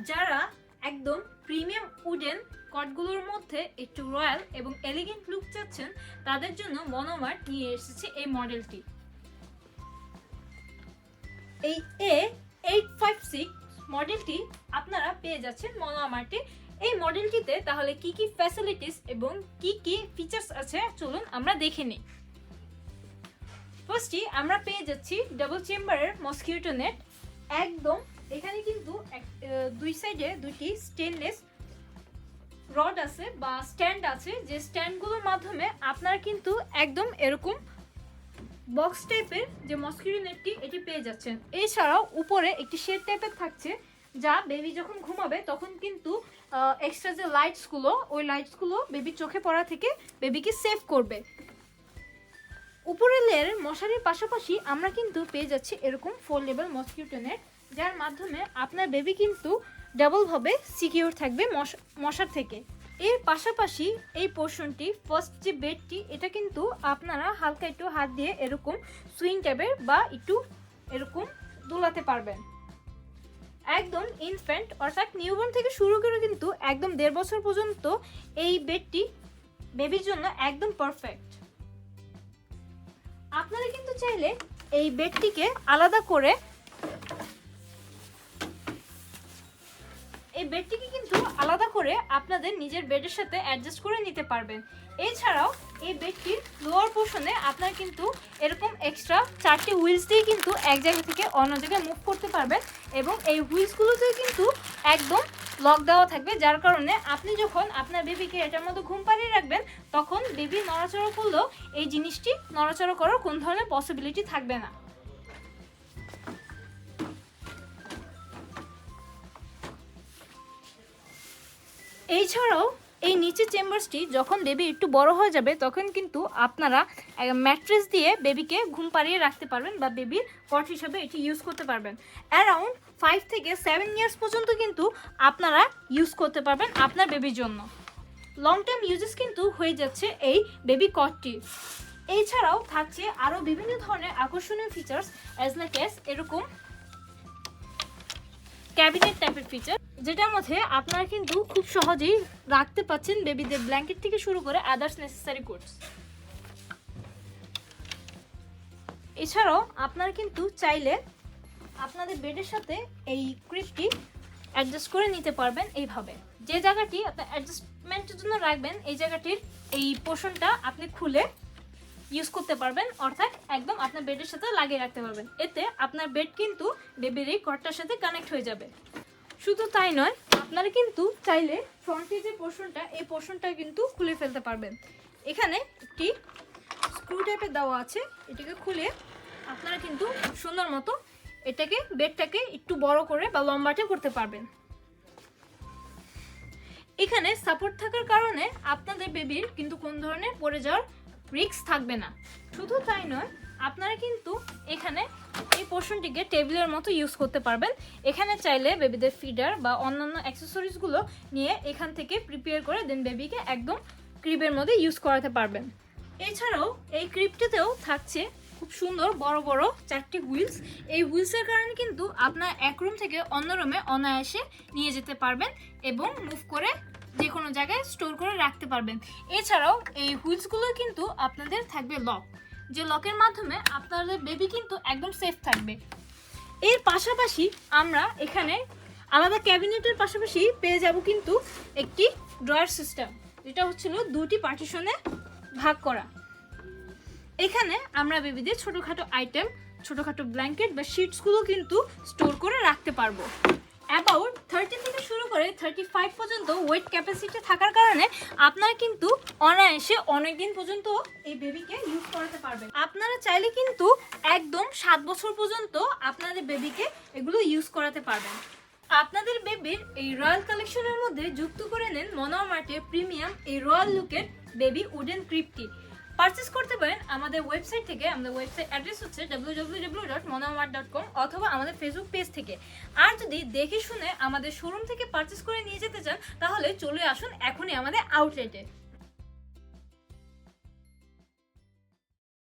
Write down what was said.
যারা একদম premium wooden কটগুলোর মধ্যে একটু রয়্যাল এবং এলিগেন্ট লুক চাচ্ছেন তাদের জন্য মনোমার্ট নিয়ে এসেছে এই মডেলটি। এই A856 মডেলটি আপনারা পেয়ে যাচ্ছেন মনোমার্টে। এই মডেলটিতে তাহলে কি কি ফ্যাসিলিটিস এবং কি কি ফিচার্স আছে চলুন আমরা দেখে নিই। ফার্স্টলি আমরা পেয়ে যাচ্ছি ডাবল চেম্বারের মসকিউটো নেট। একদম এখানে কিন্তু দুই সাইডে দুটি স্টেনলেস রড আছে বা স্ট্যান্ড আছে, যে স্ট্যান্ডগুলোর মাধ্যমে আপনারা কিন্তু একদম এরকম বক্স টাইপের যে মসকিউটো নেটটি এটি পেয়ে যাচ্ছেন। এছাড়াও উপরে একটি শেড টাইপের থাকছে, যা বেবি যখন ঘুমাবে তখন কিন্তু এক্সট্রা যে লাইটসগুলো ওই লাইটসগুলো বেবির চোখে পড়া থেকে বেবিকে সেভ করবে। উপরের লেয়ারের মশারির পাশাপাশি আমরা কিন্তু পেয়ে যাচ্ছি এরকম ফোল্ডেবল মসকিউটো নেট, যার মাধ্যমে আপনার বেবি কিন্তু ডাবলভাবে সিকিউর থাকবে মশার থেকে। এর পাশাপাশি এই পোর্শনটি ফার্স্ট যে বেডটি এটা কিন্তু আপনারা হালকা একটু হাত দিয়ে এরকম সুইং টাইপের বা একটু এরকম দোলাতে পারবেন। একদম ইনফ্যান্ট অর্থাৎ নিউবর্ন থেকে শুরু করে কিন্তু একদম 1.5 বছর পর্যন্ত এই বেডটি বেবির জন্য একদম পারফেক্ট। আপনারা কিন্তু চাইলে এই বেডটিকে আলাদা করে আপনাদের নিজের বেডের সাথে অ্যাডজাস্ট করে নিতে পারবেন। এছাড়াও এই বেডটির লোয়ার পোর্শনে আপনারা কিন্তু এরকম এক্সট্রা 4টি হুইলস দিয়ে কিন্তু এক জায়গা থেকে অন্য জায়গায় মুভ করতে পারবেন এবং এই হুইলসগুলোতে কিন্তু একদম লক দেওয়া থাকবে, যার কারণে আপনি যখন আপনার বেবিকে এটার মধ্যে ঘুম পাড়িয়ে রাখবেন তখন বেবি নড়াচড়া করলেও এই জিনিসটি নড়াচড়া করার কোন ধরনের পসিবিলিটি থাকবে না। এছাড়াও এই নিচের চেম্বারসটি যখন বেবি একটু বড় হয়ে যাবে তখন কিন্তু আপনারা ম্যাট্রেস দিয়ে বেবিকে ঘুম পাড়িয়ে রাখতে পারবেন বা বেবির কট হিসাবে এটি ইউজ করতে পারবেন। অ্যারাউন্ড 5 থেকে 7 ইয়ার্স পর্যন্ত কিন্তু আপনারা ইউজ করতে পারবেন আপনার বেবির জন্য। লং টার্ম ইউজেস কিন্তু হয়ে যাচ্ছে এই বেবি কটটি। এছাড়াও থাকছে আরও বিভিন্ন ধরনের আকর্ষণীয় ফিচার্স অ্যাজ লাইক অ্যাজ এরকম ক্যাবিনেট টাইপের ফিচার, যেটার মধ্যে আপনারা কিন্তু খুব সহজেই রাখতে পাচ্ছেন বেবিদের ব্ল্যাঙ্কেট থেকে শুরু করে আদার্স নেসেসারি গুডস। এছাড়াও আপনারা কিন্তু চাইলে আপনাদের বেডের সাথে এই ক্রিপটি অ্যাডজাস্ট করে নিতে পারবেন এইভাবে। যে জায়গাটি আপনি অ্যাডজাস্টমেন্টের জন্য রাখবেন এই জায়গাটির এই পোর্শনটা আপনি খুলে ইউজ করতে পারবেন, অর্থাৎ একদম আপনার বেডের সাথে লাগিয়ে রাখতে পারবেন। এতে আপনার বেড কিন্তু বেবির এই কটটার সাথে কানেক্ট হয়ে যাবে। শুধু তাই নয়, আপনারা কিন্তু চাইলে ফ্রন্টে যে পোর্শনটা এই পোর্শনটা কিন্তু খুলে ফেলতে পারবেন। এখানে একটি স্ক্রু টাইপের দেওয়া আছে, এটাকে খুলে আপনারা কিন্তু সুন্দর মতো এটাকে বেডটাকে একটু বড় করে বা লম্বাটে করতে পারবেন। এখানে সাপোর্ট থাকার কারণে আপনাদের বেবির কিন্তু কোন ধরনের পড়ে যাওয়ার রিস্ক থাকবে না। শুধু তাই নয়, আপনারা কিন্তু এখানে এই পোর্শনটিকে টেবিলের মতো ইউজ করতে পারবেন। এখানে চাইলে বেবিদের ফিডার বা অন্যান্য অ্যাক্সেসরিজগুলো নিয়ে এখান থেকে প্রিপেয়ার করে দেন বেবিকে একদম ক্রিবের মধ্যে ইউজ করাতে পারবেন। এছাড়াও এই ক্রিবটিতেও থাকছে খুব সুন্দর বড় বড় 4টি হুইলস। এই হুইলসের কারণে কিন্তু আপনার এক রুম থেকে অন্য রুমে অনায়াসে নিয়ে যেতে পারবেন এবং মুভ করে যে কোনো জায়গায় স্টোর করে রাখতে পারবেন। এছাড়াও এই হুইলসগুলো কিন্তু আপনাদের থাকবে লক, যে লকের মাধ্যমে আপনাদের বেবি কিন্তু একদম সেফ থাকবে। এর পাশাপাশি আমরা এখানে আলাদা ক্যাবিনেটের পাশাপাশি পেয়ে যাব কিন্তু একটি ড্রয়ার সিস্টেম, যেটা হচ্ছিল 2টি পার্টিশনে ভাগ করা। এখানে আমরা বেবিদের ছোটোখাটো আইটেম, ছোটোখাটো ব্ল্যাঙ্কেট বা শিটসগুলো কিন্তু স্টোর করে রাখতে পারবো। অ্যাবাউট 30 থেকে শুরু করে 35 পর্যন্ত ওয়েট ক্যাপাসিটি থাকার কারণে আপনারা কিন্তু অনায়াসে অনেক দিন পর্যন্ত এই বেবিকে ইউজ করাতে পারবেন। আপনারা চাইলে কিন্তু একদম 7 বছর পর্যন্ত আপনাদের বেবিকে এগুলো ইউজ করাতে পারবেন। আপনাদের বেবির এই রয়্যাল কালেকশনের মধ্যে যুক্ত করে নেন মনোমার্টের প্রিমিয়াম এই রয়্যাল লুকের বেবি উডেন ক্রিপটি। পারচেস করতে পারেন আমাদের ওয়েবসাইট থেকে। আমাদের ওয়েবসাইট অ্যাড্রেস হচ্ছে www.monomart.com অথবা আমাদের ফেসবুক পেজ থেকে। আর যদি দেখে শুনে আমাদের শোরুম থেকে পারচেস করে নিয়ে যেতে চান তাহলে চলে আসুন এখনই আমাদের আউটলেটে।